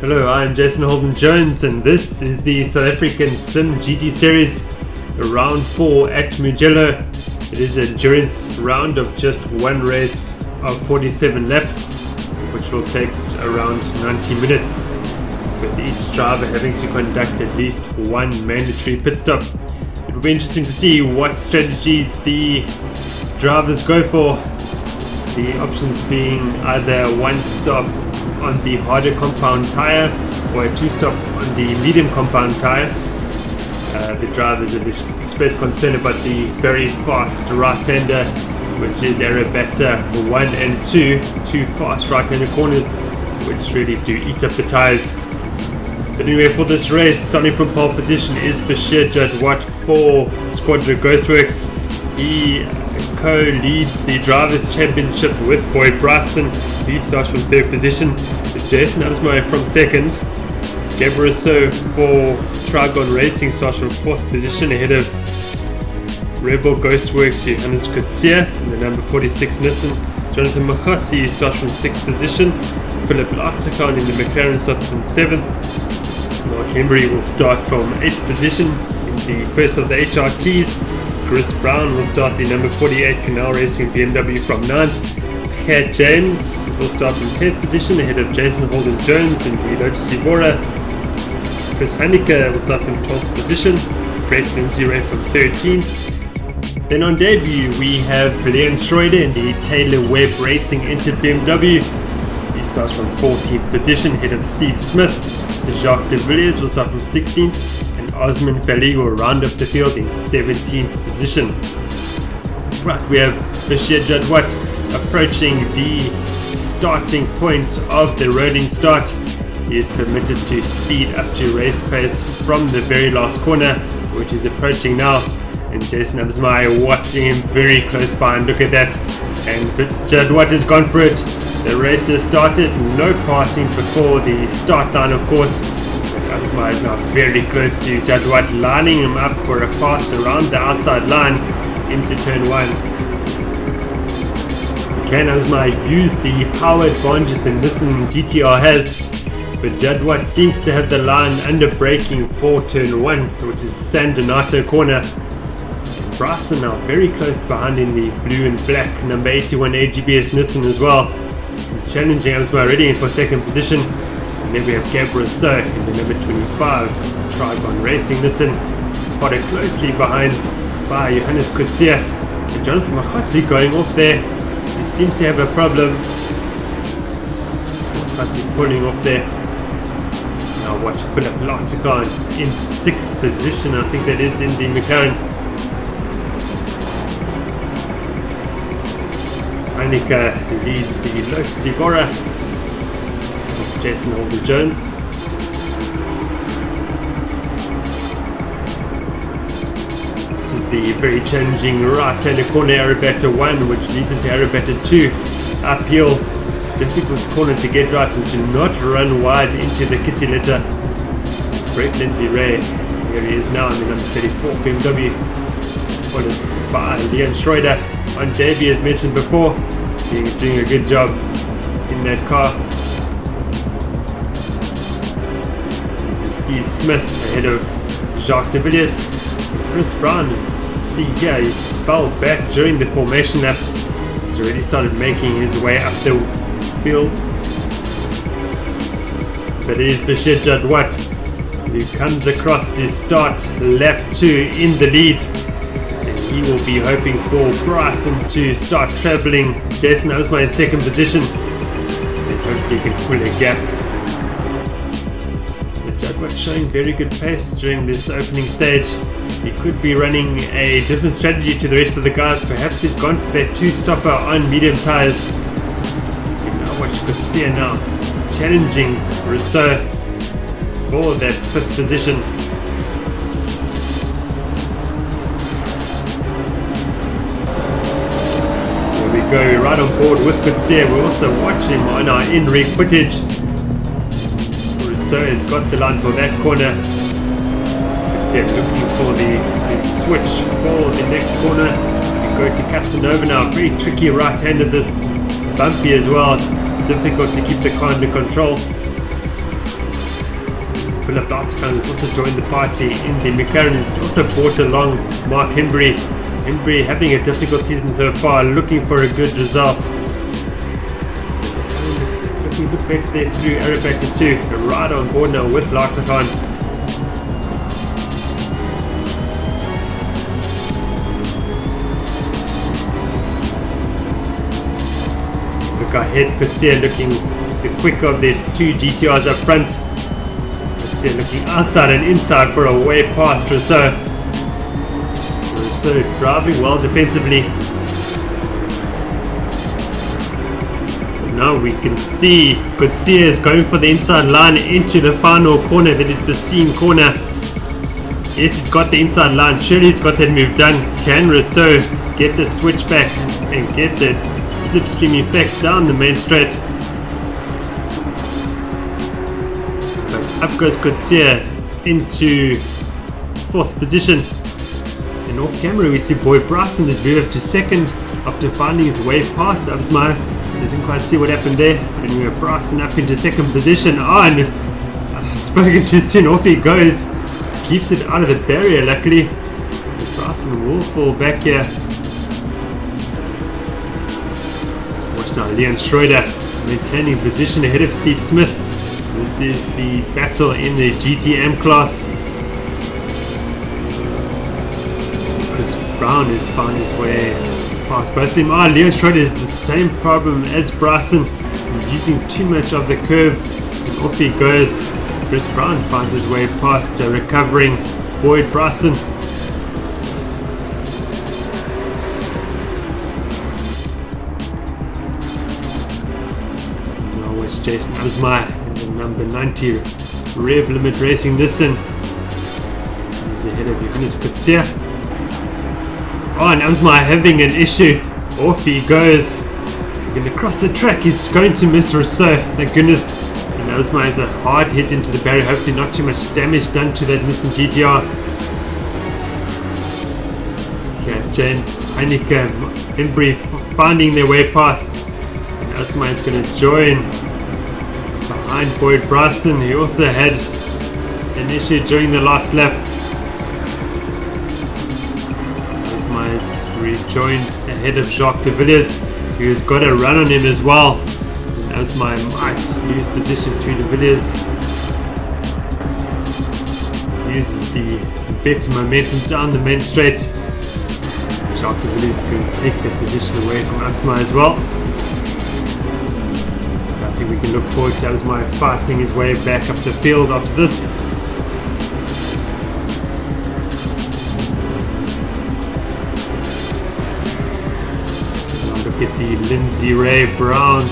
Hello, I'm Jason Holden Jones and this is the South African simGT series, round 4 at Mugello. It is an endurance round of just one race of 47 laps, which will take around 90 minutes, with each driver having to conduct at least one mandatory pit stop. It will be interesting to see what strategies the drivers go for, the options being either one stop on the harder compound tyre or a two-stop on the medium compound tyre. The drivers have expressed concern about the very fast right-hander, which is Arabata 1 and 2, two fast right-hander corners which really do eat up the tyres. But anyway, for this race, starting from pole position is Bashir Jadwat for Squadra Ghostworks. He co-leads the Drivers' Championship with Boyd Bryson. He starts from third position. Jason Absmeyer from second. Gabriel So for Trigon Racing starts from fourth position ahead of Rebel Ghostworks Johannes Kutsia in the number 46 Nissan. Jonathan Machotzi starts from sixth position. Philip Larticon in the McLaren starts from seventh. Mark Hembry will start from eighth position in the first of the HRTs. Chris Brown will start the number 48 Canal Racing BMW from 9th. Kat James will start from 10th position ahead of Jason Holden Jones in the Lotus Evora. Chris Haneke will start from 12th position. Brett Lindsay Ray from 13th. Then on debut we have Leon Schroeder in the Taylor Webb Racing Inter BMW. He starts from 14th position ahead of Steve Smith. Jacques de Villiers will start from 16th. Osman Fali will round up the field in 17th position. Right, we have Bashir Jadwat approaching the starting point of the rolling start. He is permitted to speed up to race pace from the very last corner, which is approaching now. And Jason Absmeyer watching him very close by, and look at that. And Jadwat has gone for it. The race has started, no passing before the start line, of course. Absmeyer is now very close to Jadwat, lining him up for a pass around the outside line into turn 1. Can Absmeyer use the power advantage the Nissan GTR has, but Jadwat seems to have the line under braking for turn 1, which is San Donato corner. Bryson now very close behind in the blue and black number 81 AGBS Nissan as well, challenging Absmeyer already in for second position. And then we have Gabriel So in the number 25 Trigon Racing Nissan, spotted closely behind by Johannes Kutsia. And Jonathan Machotzi going off there. He seems to have a problem. Machotzi pulling off there. Now watch Philip Larticon in 6th position, I think that is, in the McLaren. Heineke leads the Lotus Evora. Jason Holden Jones. This is the very challenging right-hander corner, Arabata 1, which leads into Arabata 2. Uphill, difficult corner to get right and to not run wide into the kitty litter. Brett Lindsay Ray, here he is now in the number 34 BMW, followed by Leon Schroeder on debut, as mentioned before. He's doing a good job in that car. Steve Smith ahead of Jacques de Villiers. Chris Brown, see here, he fell back during the formation lap. He's already started making his way up the field. But it is Bashir Jadwat who comes across to start lap 2 in the lead. And he will be hoping for Bryson to start travelling. Jason Absmeyer in second position. And hopefully he can pull a gap. Jadwat showing very good pace during this opening stage. He could be running a different strategy to the rest of the guys. Perhaps he's gone for that two-stopper on medium tyres. So now watch Kutsia now challenging Rousseau for that 5th position. There we go, we're right on board with Kutsia. We're also watching on our in-rig footage. So has got the line for that corner. Looking for the switch for the next corner. We go to Casanova now. Very tricky right-hander, this bumpy as well. It's difficult to keep the car under control. Philip Lartachan has also joined the party in the McLaren. He's also brought along Mark Hembry. Hembry having a difficult season so far, looking for a good result. Looking a bit better there through Arabata 2. Right on board now with Lartachan. Look ahead, Kutsia looking the quicker of the two GTRs up front. Kutsia looking outside and inside for a way past Rousseau. Rousseau driving well defensively. Now we can see Kutsia is going for the inside line into the final corner. That is the seam corner. Yes, he's got the inside line. Surely he's got that move done. Can Rousseau get the switch back and get the slipstream effect down the main straight? But up goes Kutsia into 4th position. And off camera we see Boyd Bryson has moved up to 2nd after finding his way past Absmeyer. I didn't quite see what happened there. And we have Bryson up into 2nd position. Oh, and I've spoken too soon. Off he goes. Keeps it out of the barrier, luckily. Bryson will fall back here. Watch now, Leon Schroeder maintaining position ahead of Steve Smith. This is the battle in the GTM class. Chris Brown has found his way past both of them. Leon Schroeder has the same problem as Bryson. He's using too much of the curve. And off he goes. Chris Brown finds his way past recovering Boyd Bryson. Now watch Jason Absmeyer in the number 90 Rev Limit Racing Nissan. He's ahead of Johannes Kutsia. Oh, and Absmeyer having an issue. Off he goes. He's going to cross the track. He's going to miss Rousseau. Thank goodness. Absmeyer has a hard hit into the barrier, hopefully not too much damage done to that Nissan GTR. Okay, James, Heineke, Embry finding their way past. And Absmeyer is going to join behind Boyd Bryson. He also had an issue during the last lap. Absmeyer is rejoined ahead of Jacques de Villiers, who's got a run on him as well. Absmeyer might lose position to de Villiers. Uses the better momentum down the main straight. Jacques de Villiers is going to take that position away from Absmeyer as well. I think we can look forward to Absmeyer fighting his way back up the field after this. Now look at the Lindsay Ray Brown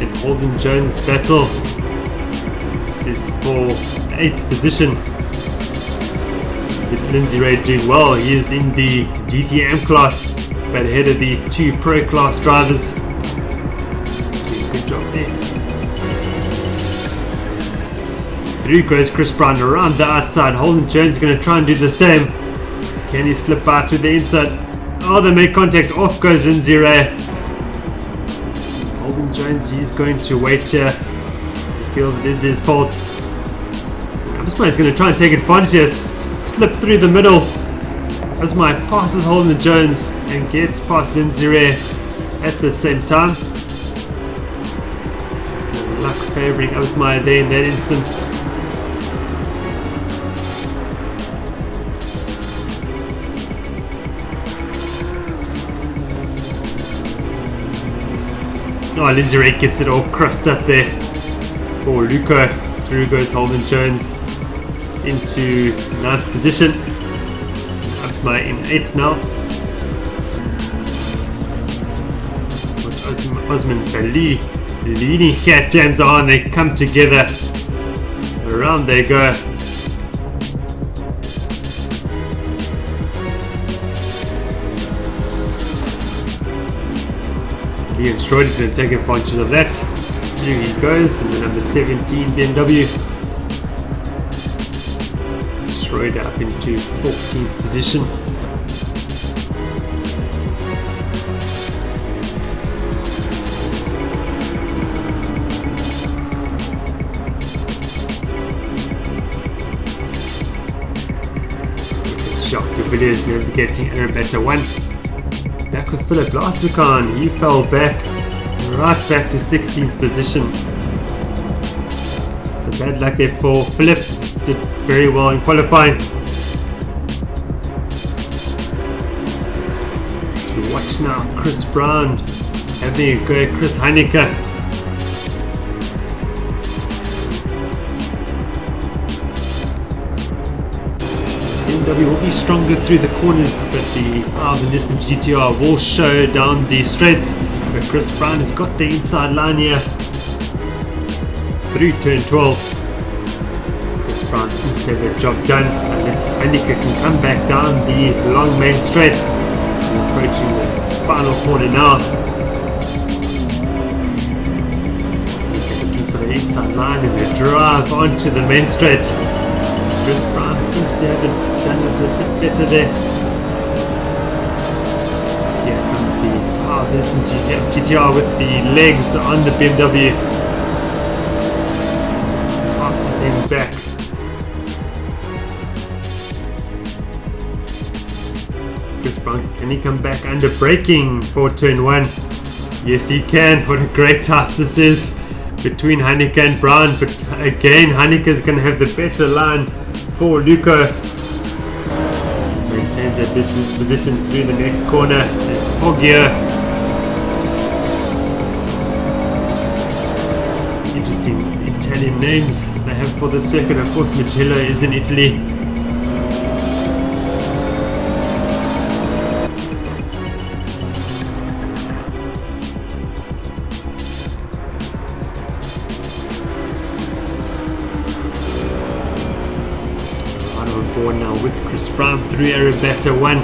and Holden Jones battle. This is for 8th position. With Lindsay Ray doing well, he is in the GTM class, but ahead of these two pro class drivers. Doing a good job there. Through goes Chris Brown around the outside. Holden Jones going to try and do the same. Can he slip by through the inside? Oh, they make contact. Off goes Lindsay Ray. Holden Jones, he's going to wait here. He feels it is his fault. Absmeyer is going to try and take advantage here. Slip through the middle. Absmeyer passes Holden Jones and gets past Lindsay Ray at the same time. So luck favouring Absmeyer there in that instance. Oh, Lindsay Ray gets it all crossed up there for Luco. Through goes Holden Jones into 9th position. Absmeyer in 8th now. With Osman Fali leading Cat James on. They come together. Around they go. Leon Schroeder is going to take advantage of that. Through he goes, and the number 17 BMW. Schroeder up into 14th position. Villiers navigating Arabetta 1. Back with Philip Larticon, he fell back, right back to 16th position. So bad luck there for Philip, did very well in qualifying. To watch now, Chris Brown having a go at Chris Heineke. BMW will be stronger through the corners, but the Nissan GTR will show down the straights. But Chris Brown has got the inside line here through turn 12. Chris Brown seems to have the job done unless Heineke can come back down the long main straight. We're approaching the final corner now. Looking for the inside line and the drive onto the main straight. Chris Brown seems to have done it a bit better there. Here comes the Nissan GTR with the legs on the BMW. Passes him back. Chris Brown, can he come back under braking for turn 1? Yes, he can. What a great task this is between Heineke and Brown, but again Heineke is going to have the better line for Luco. Maintains that position through the next corner. It's Poggio. Interesting Italian names they have for the circuit. Of course, Mugello is in Italy. Now with Chris Brown through Arabetta 1,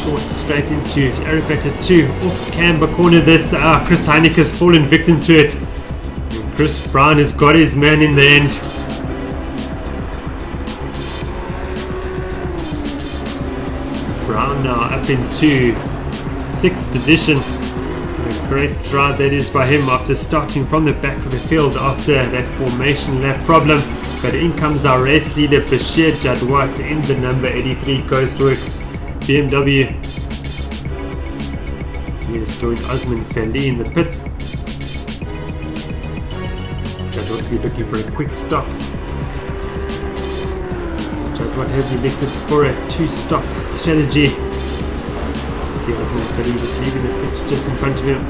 short straight into Arabetta 2, off camber corner. This Chris Heineke has fallen victim to it, and Chris Brown has got his man in the end. Brown now up into 6th position. A great drive that is by him after starting from the back of the field after that formation lap problem. But in comes our race leader Bashir Jadwat in the number 83 Coastworks BMW. He has joined Osman Feli in the pits. Jadwat will be looking for a quick stop. Jadwat has elected for a 2-stop strategy. See Osman Feli just leaving the pits just in front of him.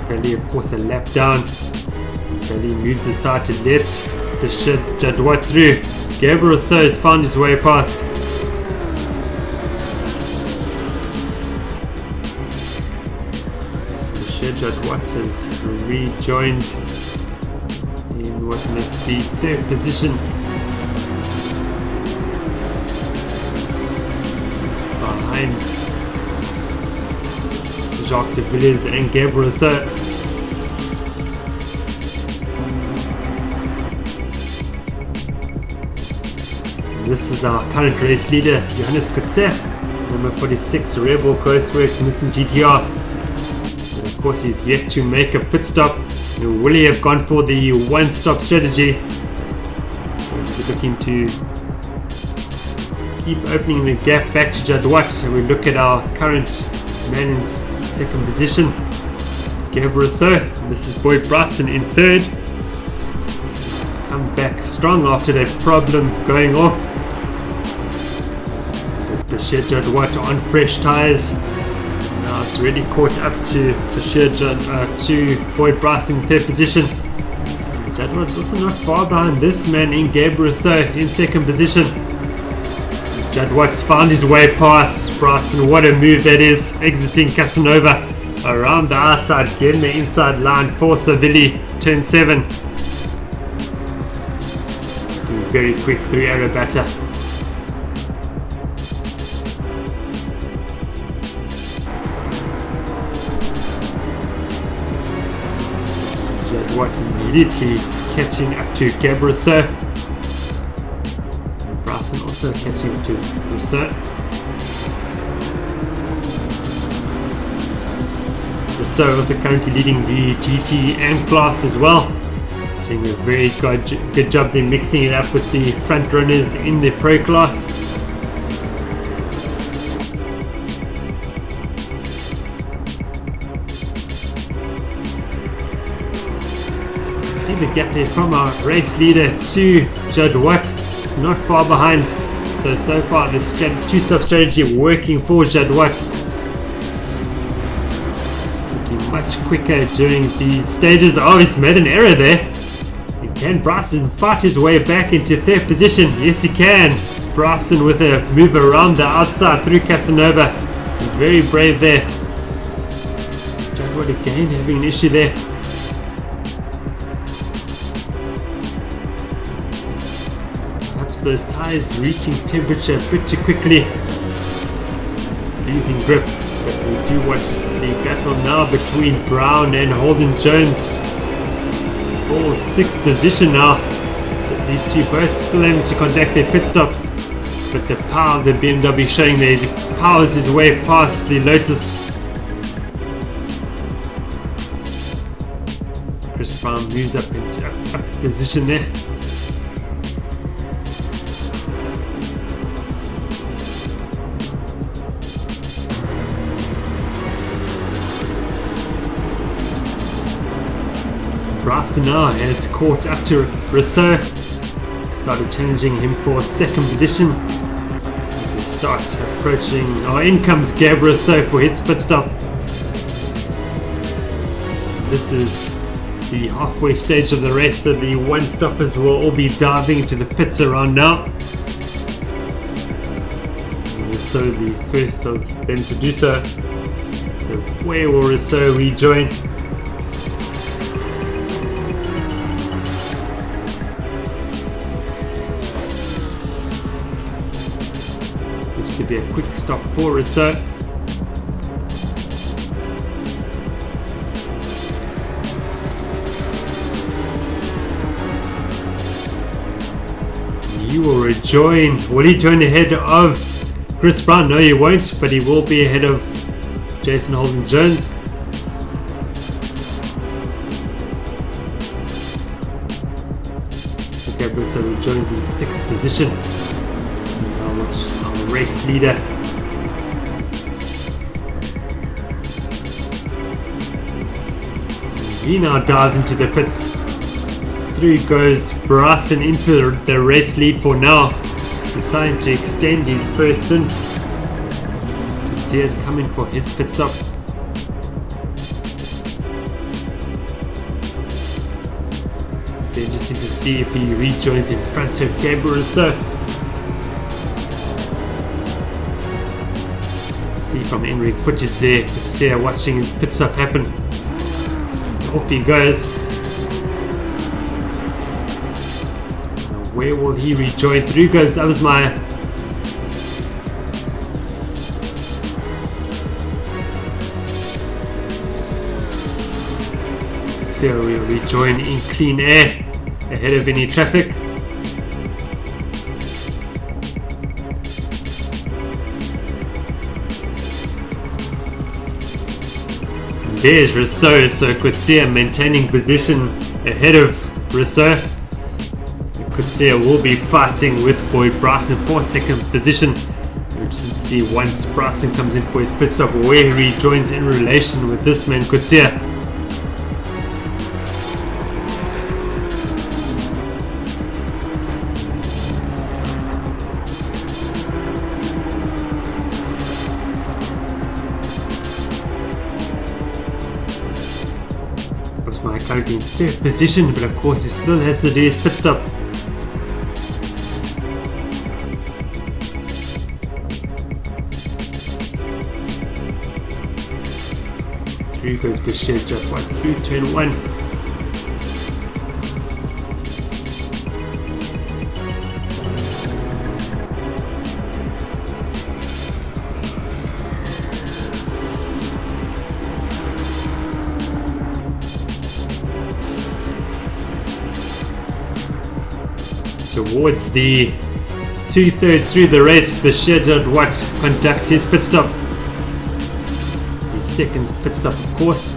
Feli, of course, a lap down. Feli moves aside to let Jadwat through. Gabriel So has found his way past. Jadwat has rejoined in what must be 3rd position. Behind Jacques de Villiers and Gabriel So. This is our current race leader, Johannes Kutse, number 46 Rebel Coastworks Nissan GTR. And of course, he's yet to make a pit stop. And will he have gone for the 1-stop strategy? We're looking to keep opening the gap back to Jadwat. And we look at our current man in 2nd position, Gabriel So. This is Boyd Bryson in 3rd. He's come back strong after that problem going off. Bashir Jadwat on fresh tyres. Now it's really caught up to Bashir to Boyd Bryson 3rd position. Jadwat's also not far behind this man in Gabriel So in 2nd position. Jadwat's found his way past Bryson. What a move that is, exiting Casanova around the outside, getting the inside line for Savilli, turn 7. Very quick through Arabetta. Jadwat immediately catching up to Gabriel So. Bryson also catching up to Rousseau. Rousseau also currently leading the GT and class as well. Doing a very good job there, mixing it up with the front runners in the pro class. the gap here from our race leader to Jadwat. It's not far behind. So far the two-stop strategy working for Jadwat. Looking much quicker during these stages. Oh, he's made an error there. Can Bryson fight his way back into third position? Yes, he can. Bryson with a move around the outside through Casanova. He's very brave there. Jadwat again having an issue there. Perhaps those tyres reaching temperature a bit too quickly. Losing grip. But we do watch the battle now between Brown and Holden Jones. For sixth position now. These two both still able to conduct their pit stops. But the power of the BMW showing there, he powers his way past the Lotus. Chris Brown moves up into up position there. Bryson now has caught up to Rousseau. Started challenging him for second position. We start approaching. Oh, in comes Gab Rousseau for his pit stop. This is the halfway stage of the race, so the one-stoppers will all be diving into the pits around now. Rousseau the first of them to do so. So where will Rousseau rejoin? To be a quick stop for Rousseau. He will rejoin. Will he join ahead of Chris Brown? No, he won't, but he will be ahead of Jason Holden Jones. Okay, Rousseau rejoins in sixth position. Race leader. He now dives into the pits. Through goes Bryson into the race lead for now. Deciding to extend his first stint. Garcia's coming for his pit stop. Be interesting to see if he rejoins in front of Gabriel Rousseau. See from in-ring footage there, Garcia watching his pit stop happen. Off he goes. Where will he rejoin? Through goes Absmeyer. Garcia will rejoin in clean air ahead of any traffic. There's Rousseau, so Garcia maintaining position ahead of Rousseau. Garcia will be fighting with Boyd Bryson for second position. We'll just see once Bryson comes in for his pit stop where he rejoins in relation with this man Garcia. Currently in third position, but of course he still has to do his pit stop. Through goes Bashir Jadwat through turn 1. Towards the 2/3 through the race, Bashir Jadwat conducts his pit stop. His second pit stop, of course.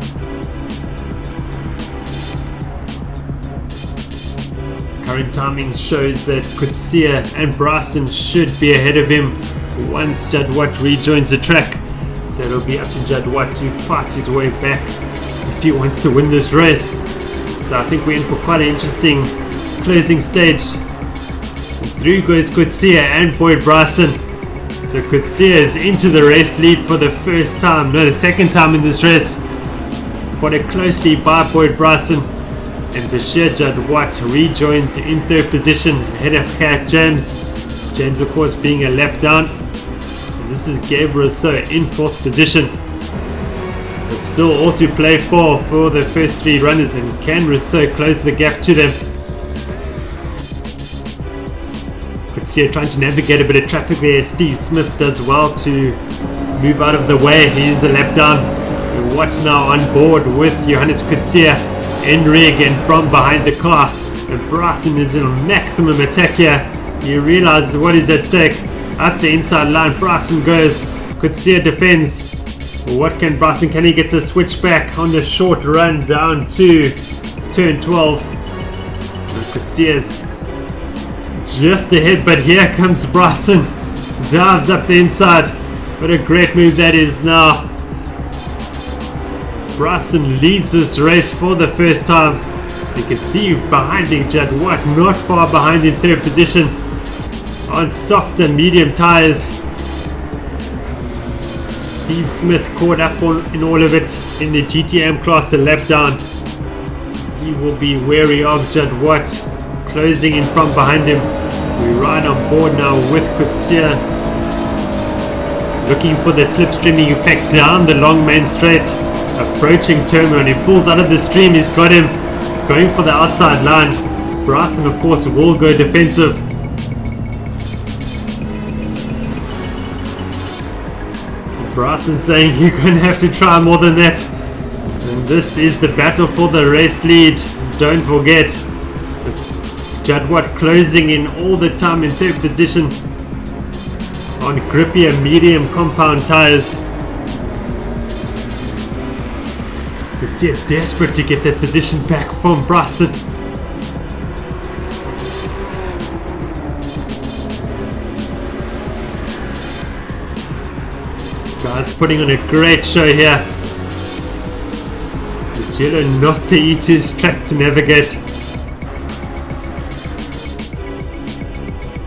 Current timing shows that Garcia and Bryson should be ahead of him once Jadwat rejoins the track. So it'll be up to Jadwat to fight his way back if he wants to win this race. So So I think we're in for quite an interesting closing stage. Through goes Coetzee and Boyd Bryson. So Coetzee is into the race lead for the first time, no, the second time in this race. Followed closely by Boyd Bryson. And Bashir Jadwat rejoins in third position ahead of Kat James. James, of course, being a lap down. And this is Gabriel Rousseau in fourth position. So it's still all to play for the first three runners. And can Rousseau close the gap to them? Coetzee trying to navigate a bit of traffic there. Steve Smith does well to move out of the way. He's a lap down. We watch now on board with Johannes Coetzee and Rig and from behind the car. And Bryson is in maximum attack here. He realizes what is at stake. Up the inside line, Bryson goes. Coetzee defends. What can Bryson? Can he get the switch back on the short run down to turn 12? Coetzee is just ahead, but here comes Bryson. Dives up the inside. What a great move that is now. Bryson leads this race for the first time. You can see behind him Jadwat not far behind in third position on soft and medium tyres. Steve Smith caught up in all of it in the GTM class, a lap down. He will be wary of Jadwat closing in from behind him. We ride on board now with Coetzee, looking for the slipstreaming effect down the long main straight. Approaching terminal, he pulls out of the stream. He's got him going for the outside line. Bryson, of course, will go defensive. Bryson saying you're going to have to try more than that. And this is the battle for the race lead. Don't forget, Jadwat closing in all the time in third position on grippier medium compound tires. Coetzee desperate to get that position back from Bryson. Guys putting on a great show here. Mugello not the easiest track to navigate.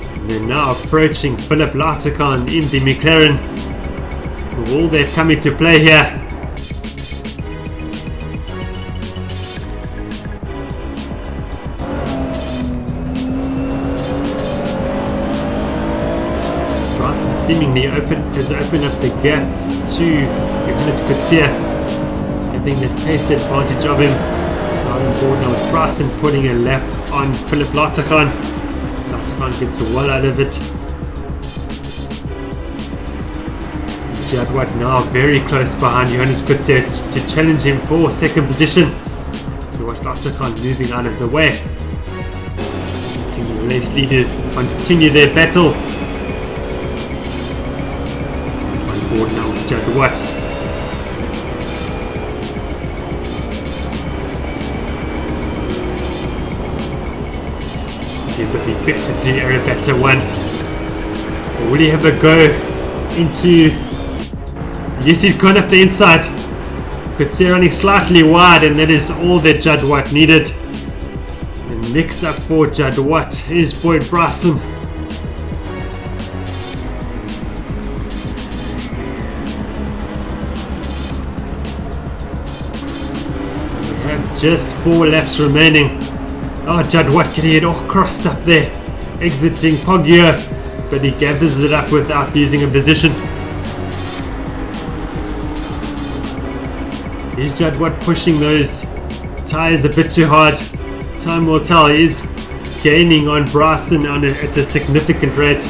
And they're now approaching Philip Larticon in the McLaren. All that come into play here. Seemingly has opened up the gap to Johannes Coetzee, having the pace advantage of him. Now on board now with Bryson putting a lap on Philip Larticon. Larticon gets well out of it. Jadwat now very close behind Johannes Coetzee to challenge him for second position. So watch Larticon moving out of the way. The race leaders continue their battle. Board now with Jadwat. He would be better to a better one. Or will he have a go into? Yes, he's gone up the inside. Coetzee running slightly wide, and that is all that Jadwat needed. And next up for Jadwat is Boyd Bryson. Just 4 laps remaining. Oh, Jadwat getting it all crossed up there, exiting Poggio, but he gathers it up without losing a position. Is Jadwat pushing those tyres a bit too hard? Time will tell. He is gaining on Bryson at a significant rate.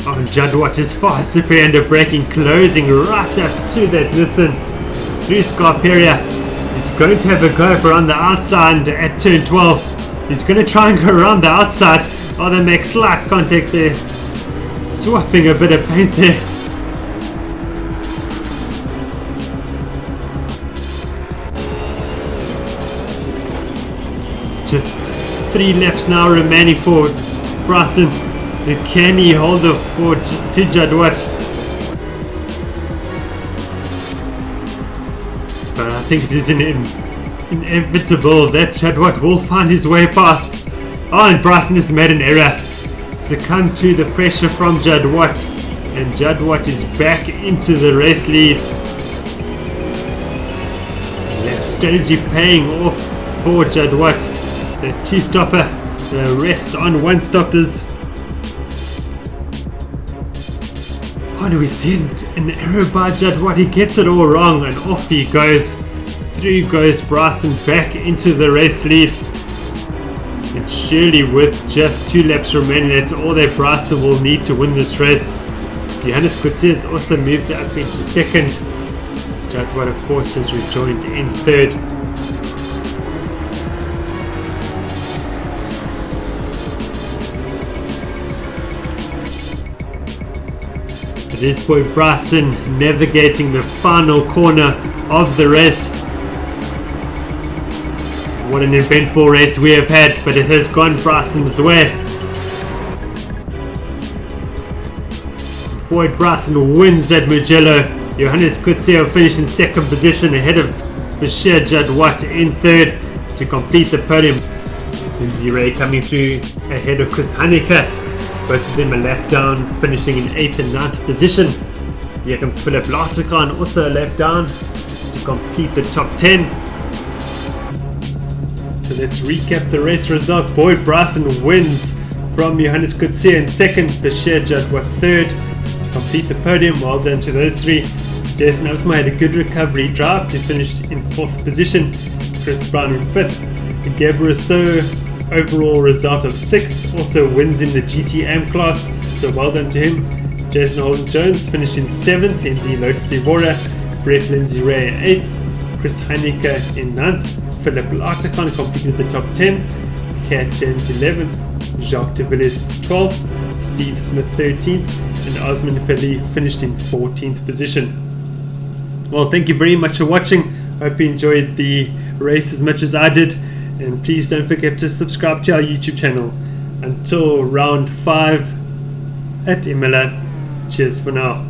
Oh, Jadwat is far superior under braking, closing right up to that Nissan through Scarperia. He's going to have a go around the outside at turn 12. He's going to try and go around the outside. Oh, they make slight contact there, swapping a bit of paint there. Just 3 laps now remaining for Bryson. Can he hold the fort to Jadwat? but I think it is inevitable that Jadwat will find his way past. Oh, and Bryson has made an error. Succumbed to the pressure from Jadwat, and Jadwat is back into the race lead. That strategy paying off for Jadwat. The two-stopper, the rest on one-stoppers. Oh, do we see an error by Jadwat? He gets it all wrong and off he goes. Through goes Bryson back into the race lead. And surely with just 2 laps remaining, that's all that Bryson will need to win this race. Johannes Coetzee also moved up into second. Jadwat, of course, has rejoined in third. It is boy Bryson navigating the final corner of the race. What an eventful race we have had, but it has gone Bryson's way. Boyd Bryson wins at Mugello. Johannes Coetzee finished in second position ahead of Bashir Jadwat in third to complete the podium. Lindsay Ray coming through ahead of Chris Haneke. Both of them a lap down, finishing in 8th and 9th position. Here comes Philip Larticon, also a lap down to complete the top 10. So let's recap the race result. Boyd Bryson wins from Johannes Coetzee in second, Bashir Jadwat third to complete the podium. Well done to those three. Jason Absma had a good recovery drive to finish in 4th position. Chris Brown in 5th. Gabriel Rousseau, overall result of 6th, also wins in the GT class, so well done to him. Jason Holden Jones finished in 7th in the Lotus Evora. Brett Lindsay Ray 8th. Chris Haneke in 9th. Philip Larticon completed the top 10. Kat James 11th. Jacques de Villiers 12th. Steve Smith 13th. And Osman Feli finished in 14th position. Well, thank you very much for watching. Hope you enjoyed the race as much as I did. And please don't forget to subscribe to our YouTube channel. Until round 5 at Imola. Cheers for now.